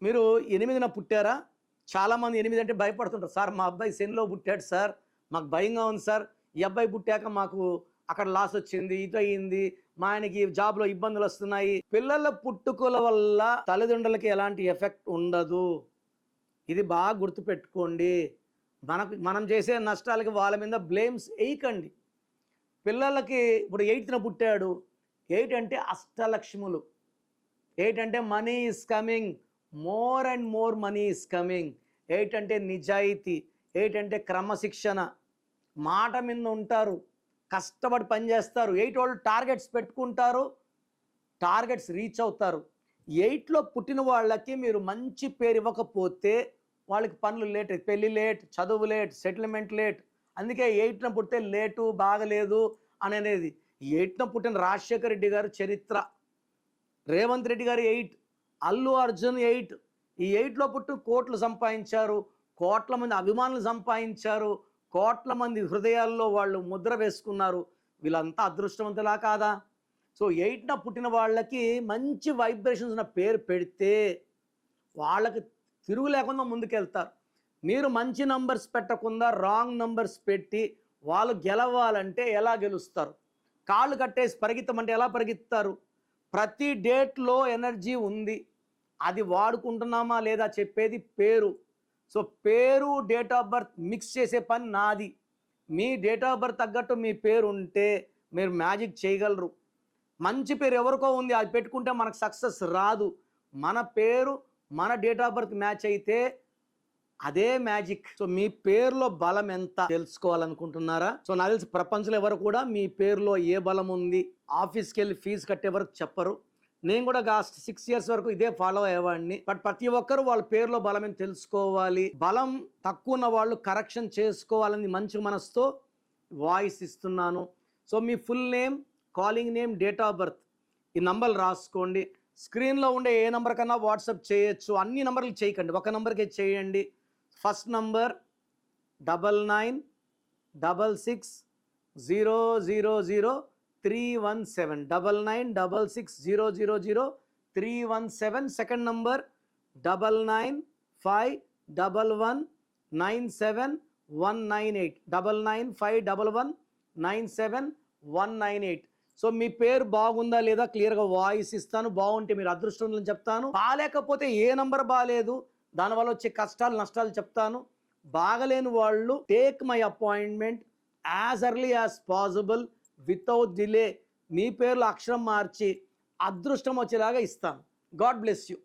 మీరు 8న పుట్టారా? చాలామంది 8 అంటే భయపడుతుంటారు. సార్ మా అబ్బాయి శనిలో పుట్టాడు సార్. మాకు భయంగా ఉంది సార్. ఈ అబ్బాయి పుట్టాక మాకు అక్కడ లాస్ వచ్చింది, ఇది అయింది. మా ఆయనకి జాబ్‌లో ఇబ్బందులొస్తున్నాయి. పిల్లల పుట్టుకల వల్ల తల్లిదండ్రులకి ఎలాంటి ఎఫెక్ట్ ఉండదు. ఇది బాగా గుర్తుపెట్టుకోండి. మనం చేసే నష్టాలకి వాళ్ళ మీద బ్లేమ్స్ ఎయకండి. పిల్లలకి ఇప్పుడు 8న పుట్టాడు. 8 అంటే అష్టలక్ష్ములు. 8 అంటే money is coming. More and more money is coming. 8 అంటే నిజాయితీ. 8 అంటే క్రమశిక్షణ. మాట మీద ఉంటారు. కష్టపడి పనిచేస్తారు. 8 వాళ్ళు టార్గెట్స్ పెట్టుకుంటారు. టార్గెట్స్ రీచ్ అవుతారు. 8లో పుట్టిన వాళ్ళకి మీరు మంచి పేరు ఇవ్వకపోతే వాళ్ళకి పనులు లేట్, పెళ్ళి లేట్, చదువు లేట్, సెటిల్మెంట్ లేట్. అందుకే 8న పుడితే లేటు, బాగలేదు అనేది. 8న పుట్టిన రాజశేఖర రెడ్డి గారు చరిత్ర, రేవంత్ రెడ్డి గారు 8, అల్లు అర్జున్ 8. ఈ 8లో పుట్టి కోట్లు సంపాదించారు. కోట్ల మంది అభిమానులు సంపాదించారు. కోట్ల మంది హృదయాల్లో వాళ్ళు ముద్ర వేసుకున్నారు. వీళ్ళంతా అదృష్టవంతులా కాదా? సో 8న పుట్టిన వాళ్ళకి మంచి వైబ్రేషన్స్ ఉన్న పేరు పెడితే వాళ్ళకి తిరుగు లేకుండా ముందుకెళ్తారు. మీరు మంచి నంబర్స్ పెట్టకుండా రాంగ్ నంబర్స్ పెట్టి వాళ్ళు గెలవాలంటే ఎలా గెలుస్తారు? కాళ్ళు కట్టేసి పరిగెత్తమంటే ఎలా పరిగెత్తారు? ప్రతి డేట్లో ఎనర్జీ ఉంది. అది వాడుకుంటున్నామా లేదా చెప్పేది పేరు. సో పేరు, డేట్ ఆఫ్ బర్త్ మిక్స్ చేసే పని నాది. మీ డేట్ ఆఫ్ బర్త్ తగ్గట్టు మీ పేరు ఉంటే మీరు మ్యాజిక్ చేయగలరు. మంచి పేరు ఎవరికో ఉంది, అది పెట్టుకుంటే మనకు సక్సెస్ రాదు. మన పేరు, మన డేట్ ఆఫ్ బర్త్ మ్యాచ్ అయితే అదే మ్యాజిక్. సో మీ పేరులో బలం ఎంత తెలుసుకోవాలనుకుంటున్నారా? సో నాకు తెలిసి ప్రపంచంలో ఎవరు కూడా మీ పేరులో ఏ బలం ఉంది ఆఫీస్కి వెళ్ళి ఫీజు కట్టే వరకు చెప్పరు. నేను కూడా 6 ఇయర్స్ వరకు ఇదే ఫాలో అయ్యేవాడిని. బట్ ప్రతి ఒక్కరు వాళ్ళ పేరులో బలం తెలుసుకోవాలి. బలం తక్కువ ఉన్న వాళ్ళు కరెక్షన్ చేసుకోవాలని మంచి మనసుతో వాయిస్ ఇస్తున్నాను. So me full name, calling name, date of birth, ఈ నంబర్లు రాసుకోండి. స్క్రీన్లో ఉండే ఏ నంబర్ కన్నా వాట్సాప్ చేయొచ్చు. అన్ని నంబర్లు చేయకండి, ఒక నంబర్కే చేయండి. First number 9966000317, 9966000317. Second number 9951197198, 9951197198. So మీ పేరు బాగుందా లేదా క్లియర్గా వాయిస్ ఇస్తాను. బాగుంటే మీరు అదృష్టం చెప్తాను. బాగాలేకపోతే ఏ నంబర్ బాగాలేదు, దానివల్ల వచ్చే కష్టాలు నష్టాలు చెప్తాను. బాగలేని వాళ్ళు take my appointment as early as possible, without delay. మీ పేర్లో అక్షరం మార్చి అదృష్టం వచ్చేలాగా ఇస్తాను. God bless you.